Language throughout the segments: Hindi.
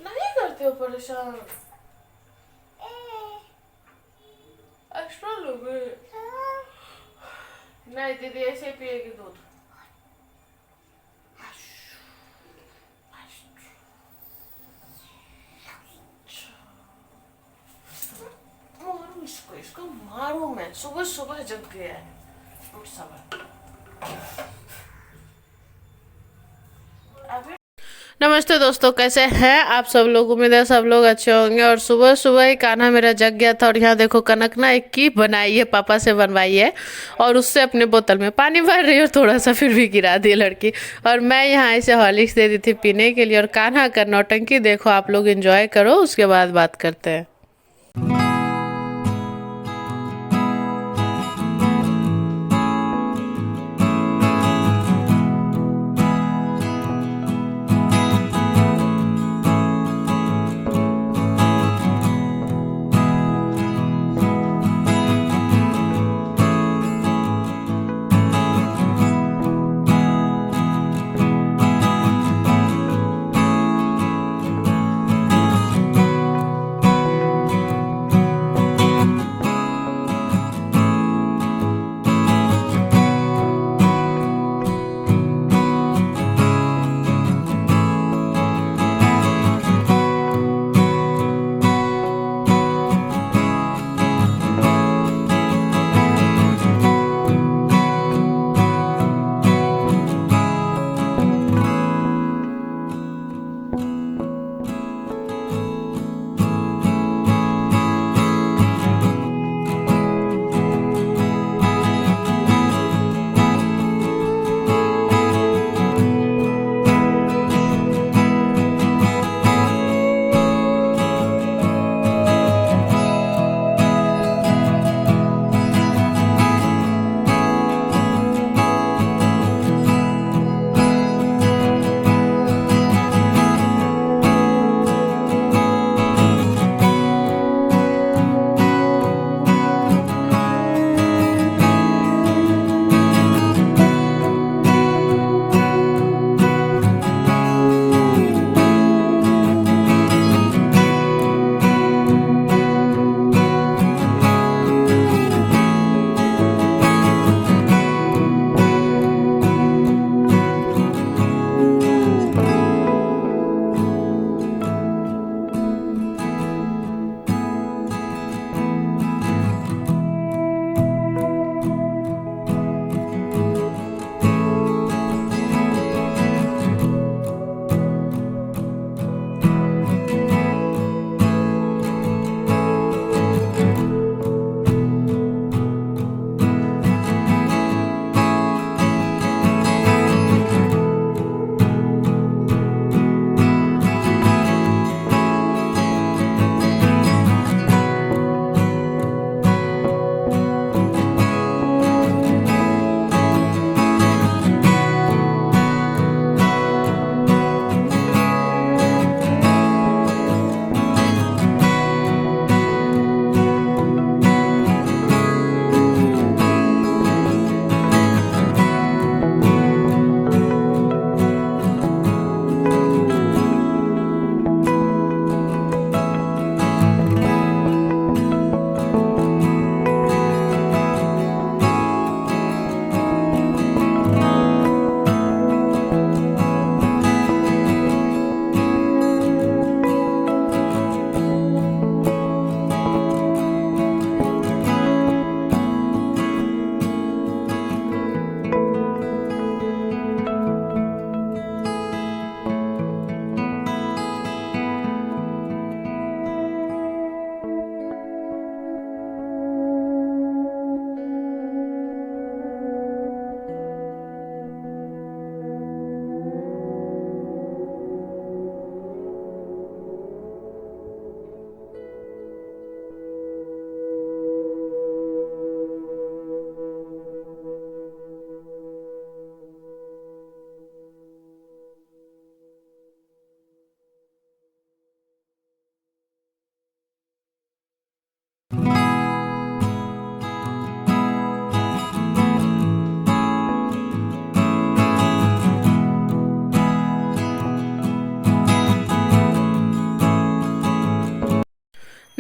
नहीं करते हो परेशान। एक्स्ट्रा लोगे? नहीं दीदी ऐसे ही पिएगी दूध। मारू इसको, इसको मारू मैं। सुबह सुबह जग गया है। उठ सब। नमस्ते दोस्तों, कैसे हैं आप सब लोग। उम्मीद है सब लोग अच्छे होंगे। और सुबह सुबह ही कान्हा मेरा जग गया था। और यहाँ देखो कनक ना एक की बनाई है, पापा से बनवाई है। और उससे अपने बोतल में पानी भर रही है और थोड़ा सा फिर भी गिरा दी लड़की। और मैं यहाँ इसे हॉर्लिक्स दे दी थी पीने के लिए। और कान्हा का नौटंकी देखो, आप लोग एंजॉय करो, उसके बाद बात करते हैं।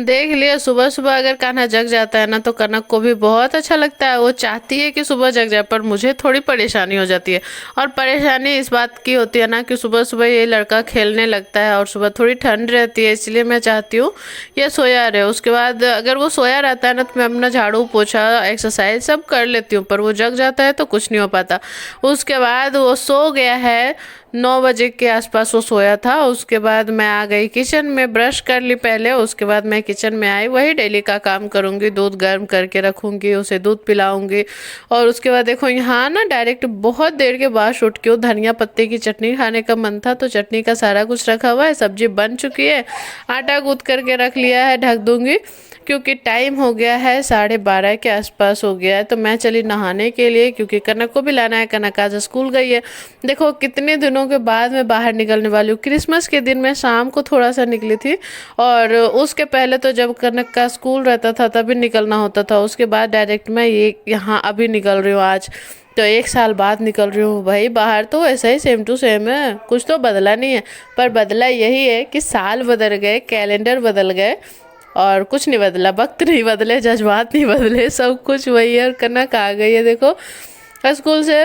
देख लिया, सुबह सुबह अगर कान्हा जग जाता है ना तो कनक को भी बहुत अच्छा लगता है। वो चाहती है कि सुबह जग जाए, पर मुझे थोड़ी परेशानी हो जाती है। और परेशानी इस बात की होती है ना कि सुबह सुबह ये लड़का खेलने लगता है और सुबह थोड़ी ठंड रहती है, इसलिए मैं चाहती हूँ ये सोया रहे। उसके बाद अगर वो सोया रहता है ना तो मैं अपना झाड़ू पोछा एक्सरसाइज सब कर लेती हूँ, पर वो जग जाता है तो कुछ नहीं हो पाता। उसके बाद वो सो गया है, 9 बजे के आसपास वो सोया था। उसके बाद मैं आ गई किचन में, ब्रश कर ली पहले, उसके बाद मैं किचन में आई, वही डेली का काम करूँगी, दूध गर्म करके रखूँगी, उसे दूध पिलाऊँगी। और उसके बाद देखो यहाँ ना डायरेक्ट बहुत देर के बाद शूट की, धनिया पत्ते की चटनी खाने का मन था तो चटनी का सारा कुछ रखा हुआ है, सब्जी बन चुकी है, आटा गूँथ करके रख लिया है, ढक दूँगी क्योंकि टाइम हो गया है 12:30 के आसपास हो गया है। तो मैं चली नहाने के लिए क्योंकि कनक को भी लाना है, कनक आज स्कूल गई है। देखो कितने दिनों के बाद मैं बाहर निकलने वाली हूँ। क्रिसमस के दिन मैं शाम को थोड़ा सा निकली थी और उसके पहले तो जब कनक का स्कूल रहता था तभी निकलना होता था। उसके बाद डायरेक्ट मैं ये यहाँ अभी निकल रही हूँ आज, तो 1 साल बाद निकल रही हूँ भाई बाहर। तो ऐसा ही सेम टू सेम है, कुछ तो बदला नहीं है, पर बदला यही है कि साल बदल गए, कैलेंडर बदल गए और कुछ नहीं बदला, वक्त नहीं बदले, जज्बात नहीं बदले, सब कुछ वही है। और कनक आ गई है देखो स्कूल से।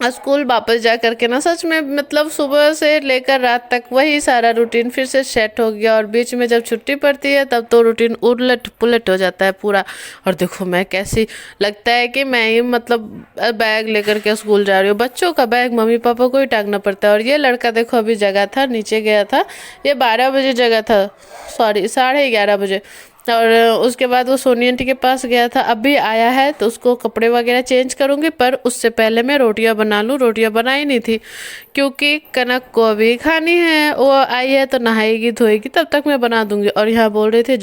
स्कूल वापस जा करके ना सच में मतलब सुबह से लेकर रात तक वही सारा रूटीन फिर से सेट हो गया। और बीच में जब छुट्टी पड़ती है तब तो रूटीन उलट पुलट हो जाता है पूरा। और देखो मैं कैसी लगता है कि मैं ही मतलब बैग लेकर के स्कूल जा रही हूँ। बच्चों का बैग मम्मी पापा को ही टांगना पड़ता है। और ये लड़का देखो अभी जगह था, नीचे गया था, ये 12 बजे जगह था, सॉरी 11:30 बजे। और उसके बाद वो सोनी आंटी के पास गया था, अभी आया है तो उसको कपड़े वगैरह चेंज करूँगी, पर उससे पहले मैं रोटियां बना लूँ। रोटियां बनाई नहीं थी क्योंकि कनक को अभी खानी है, वो आई है तो नहाएगी धोएगी, तब तक मैं बना दूँगी। और यहाँ बोल रही थी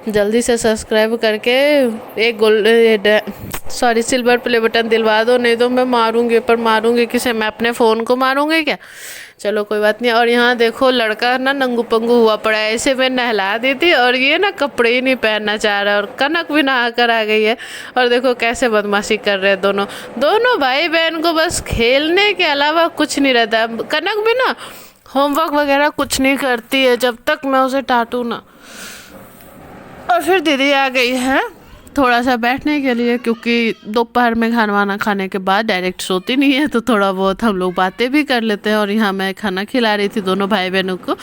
जल्दी से सब्सक्राइब करके एक सिल्वर प्ले बटन दिलवा दो, नहीं तो मैं मारूंगी। पर मारूंगी किसे? मैं अपने फ़ोन को मारूंगी क्या? चलो कोई बात नहीं। और यहाँ देखो लड़का ना नंगू पंगू हुआ पड़ा है, ऐसे मैं नहला दी थी और ये ना कपड़े ही नहीं पहनना चाह रहा है। और कनक भी नहा कर आ गई है और देखो कैसे बदमाशी कर रहे हैं दोनों भाई बहन को, बस खेलने के अलावा कुछ नहीं रहता। कनक भी ना होमवर्क वगैरह कुछ नहीं करती है जब तक मैं उसे डांटूँ ना। और फिर दीदी आ गई है थोड़ा सा बैठने के लिए, क्योंकि दोपहर में खाना वाना खाने के बाद डायरेक्ट सोती नहीं है, तो थोड़ा बहुत हम लोग बातें भी कर लेते हैं। और यहाँ मैं खाना खिला रही थी दोनों भाई बहनों को।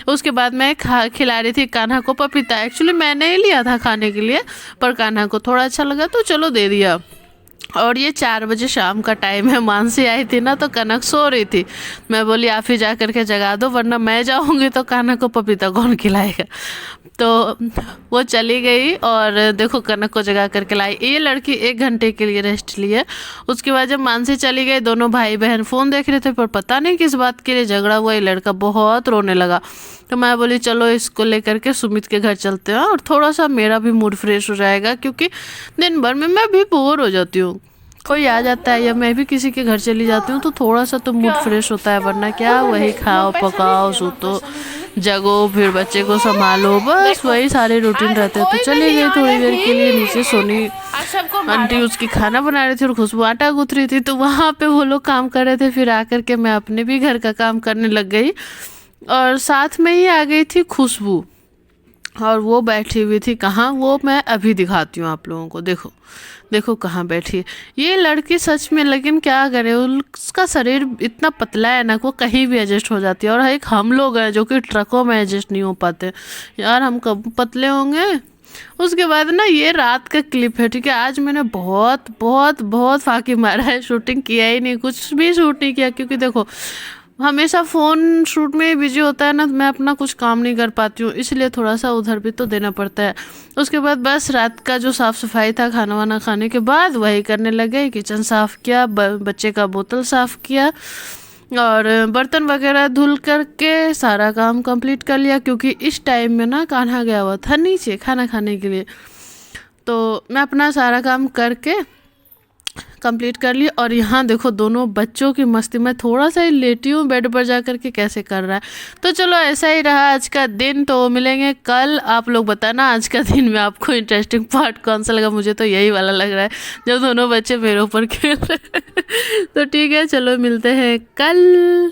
उसके बाद मैं खिला रही थी कान्हा को पपीता। एक्चुअली मैंने ही लिया था खाने के लिए, पर कान्हा को थोड़ा अच्छा लगा तो चलो दे दिया। और ये 4 बजे शाम का टाइम है, मानसी आई थी ना तो कनक सो रही थी। मैं बोली आप ही जा करके जगा दो, वरना मैं जाऊंगी तो कान्हा को पपीता कौन खिलाएगा। तो वो चली गई और देखो कनक को जगा करके लाई। ये लड़की 1 घंटे के लिए रेस्ट लिए। उसके बाद जब मानसी चली गई, दोनों भाई बहन फ़ोन देख रहे थे, पर पता नहीं किस बात के लिए झगड़ा हुआ, ये लड़का बहुत रोने लगा। तो मैं बोली चलो इसको लेकर के सुमित के घर चलते हैं और थोड़ा सा मेरा भी मूड फ्रेश हो जाएगा, क्योंकि दिन भर में मैं भी बोर हो जाती हूँ। कोई आ जाता है या मैं भी किसी के घर चली जाती हूँ तो थोड़ा सा तो मूड फ्रेश होता है, वरना क्या वही खाओ पकाओ सूतो जगो फिर बच्चे को संभालो, बस वही सारे रूटीन रहते हैं। तो चले गए थोड़ी देर के लिए नीचे। सोनी आंटी उसकी खाना बना रही थी और खुशबू आटा गूंथ रही थी, तो वहाँ पे वो लोग काम कर रहे थे। फिर आकर के मैं अपने भी घर का काम करने लग गई और साथ में ही आ गई थी खुशबू। और वो बैठी हुई थी कहाँ, वो मैं अभी दिखाती हूँ आप लोगों को। देखो कहाँ बैठी है ये लड़की सच में। लेकिन क्या करे, उसका शरीर इतना पतला है ना, वो कहीं भी एडजस्ट हो जाती है। और एक हम लोग हैं जो कि ट्रकों में एडजस्ट नहीं हो पाते यार, हम कब पतले होंगे। उसके बाद ना ये रात का क्लिप है, ठीक है। आज मैंने बहुत बहुत बहुत फाकी मारा है, शूटिंग किया ही नहीं, कुछ भी शूट नहीं किया, क्योंकि देखो हमेशा फ़ोन शूट में बिजी होता है ना, मैं अपना कुछ काम नहीं कर पाती हूँ, इसलिए थोड़ा सा उधर भी तो देना पड़ता है। उसके बाद बस रात का जो साफ़ सफाई था खाना वाना खाने के बाद वही करने लगे। किचन साफ़ किया, बच्चे का बोतल साफ़ किया और बर्तन वगैरह धुल करके सारा काम कंप्लीट कर लिया, क्योंकि इस टाइम में ना कान्हा गया हुआ था नीचे खाना खाने के लिए। तो मैं अपना सारा काम करके कंप्लीट कर ली। और यहाँ देखो दोनों बच्चों की मस्ती में थोड़ा सा ही लेटी हूँ बेड पर जा कर के, कैसे कर रहा है। तो चलो ऐसा ही रहा आज का दिन, तो मिलेंगे कल। आप लोग बताना आज का दिन में आपको इंटरेस्टिंग पार्ट कौन सा लगा। मुझे तो यही वाला लग रहा है जब दोनों बच्चे मेरे ऊपर खेल रहे हैं। तो ठीक है चलो मिलते हैं कल।